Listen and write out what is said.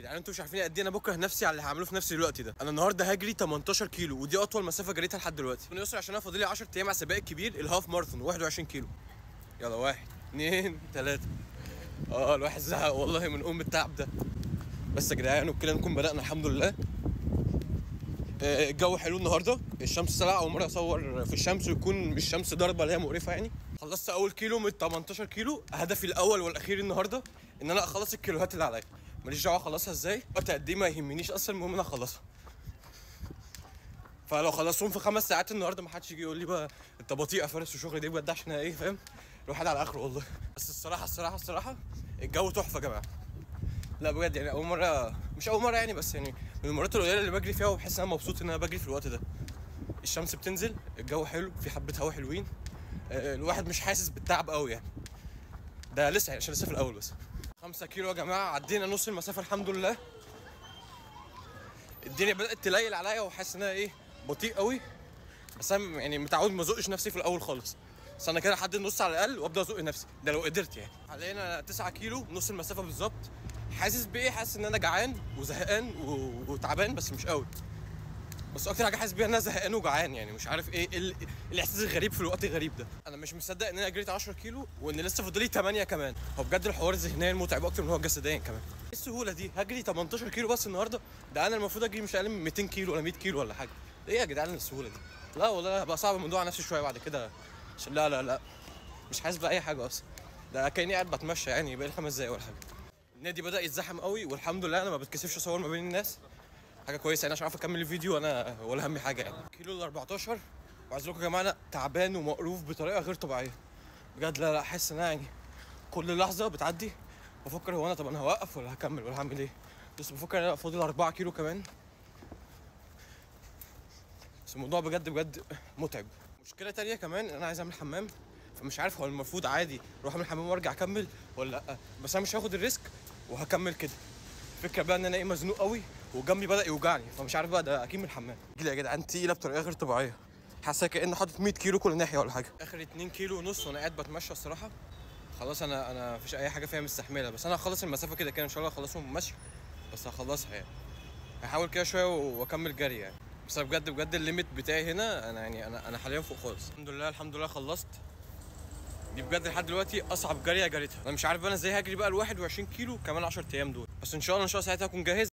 يعني انتوا مش عارفين قد ايه انا بكره نفسي على اللي هعمله في نفسي دلوقتي ده. انا النهارده هجري 18 كيلو ودي اطول مسافه جريتها لحد دلوقتي. ربنا يستر عشان انا فاضل لي 10 ايام على السباق الكبير الهاف ماراثون 21 كيلو. يلا 1 2 3. الواحد زهق والله من التعب ده. بس يا جدعان وبكده نكون بدأنا الحمد لله. الجو حلو النهارده، الشمس طالعه، اول مره اصور في الشمس ويكون مش شمس ضربه اللي هي مقرفه يعني. خلصت اول كيلو من 18 كيلو. هدفي الاول والاخير النهارده ان انا اخلص الكيلوهات اللي عليا، ماليش دعوه اخلصها ازاي، وقت قد ايه ما يهمنيش اصلا، المهم ان انا اخلصها. فلو خلصتهم في 5 ساعات النهارده ما حدش يجي يقول لي بقى انت بطيء يا فارس وشغل دي بجد، عشان ايه فاهم، الواحد على اخره والله. بس الصراحه الجو تحفه يا جماعه. لا بجد يعني اول مره، مش اول مره يعني، بس يعني من المرات القليله اللي بجري فيها وبحس ان انا مبسوط ان انا بجري في الوقت ده. الشمس بتنزل، الجو حلو، في حبه هوا حلوين، الواحد مش حاسس بالتعب قوي يعني. ده لسه يعني عشان لسه في الاول بس. 5 كيلو يا جماعه، عدينا نص المسافه الحمد لله. الدنيا بدات تليل عليا وحاسس ان انا ايه بطيء قوي، بس انا يعني متعود ما ازقش نفسي في الاول خالص. بس انا كده لحد النص على الاقل وابدا ازق نفسي، ده لو قدرت يعني. حاليا 9 كيلو نص المسافه بالظبط. حاسس بايه؟ حاسس ان انا جعان وزهقان وتعبان بس مش قوي. بس اكتر حاجه حاسس بيها ان انا زهقان وجعان، يعني مش عارف ايه الاحساس الغريب في الوقت الغريب ده. انا مش مصدق ان انا جريت 10 كيلو وان لسه فاضل لي 8 كمان. هو بجد الحوار ذهنيا متعب اكتر من هو جسديا كمان. ايه السهوله دي؟ هجري 18 كيلو بس النهارده؟ ده انا المفروض اجري مش اقل من 200 كيلو ولا 100 كيلو ولا حاجه. ايه يا جدعان السهوله دي؟ لا والله بقى صعب الموضوع على نفسي شويه بعد كده. لا مش حاسس باي حاجه اصلا. ده كاني قاعد بتمشى يعني بقالي 5 دقايق ولا حاجه. النادي بدا يتزحم قوي والحمد لله انا ما بتكسفش اصور ما بين الناس، حاجه كويسه يعني عشان اعرف اكمل الفيديو انا ولا همي حاجه يعني. كيلو ال 14 وعايز لكم يا جماعه انا تعبان ومقروف بطريقه غير طبيعيه بجد. لا حاسس ان انا يعني كل لحظه بتعدي بفكر هو انا طب انا هوقف ولا هكمل ولا هعمل ايه. بس بفكر انا فاضل 4 كيلو كمان، بس الموضوع بجد متعب. مشكله تانية كمان ان انا عايز اعمل حمام، فمش عارف هو المفروض عادي اروح اعمل حمام وارجع اكمل ولا لا، بس انا مش هاخد الريسك وهكمل كده. الفكره بقى ان انا ايه مزنوق قوي وجنبي بدا يوجعني، فمش عارف بقى ده اكيد من الحمام. يا جدعان تقيله بطريقه غير طبيعيه، حاسه كأن حاطط 100 كيلو كل ناحيه ولا حاجه. اخر 2 كيلو ونص وانا قاعد بتمشى الصراحه. خلاص انا مفيش اي حاجه فيها مستحمله، بس انا هخلص المسافه كده ان شاء الله اخلصهم مشي، بس هخلصها يعني. هحاول كده شويه واكمل جري يعني. بس بجد الليميت بتاعي هنا انا يعني انا حاليا فوق خالص. الحمد لله خلصت. دي بجد لحد دلوقتي اصعب جريتها. انا مش عارف انا ازاي هجري بقى ال 21 كيلو كمان 10 ايام دول، بس ان شاء الله ساعتها اكون جاهز.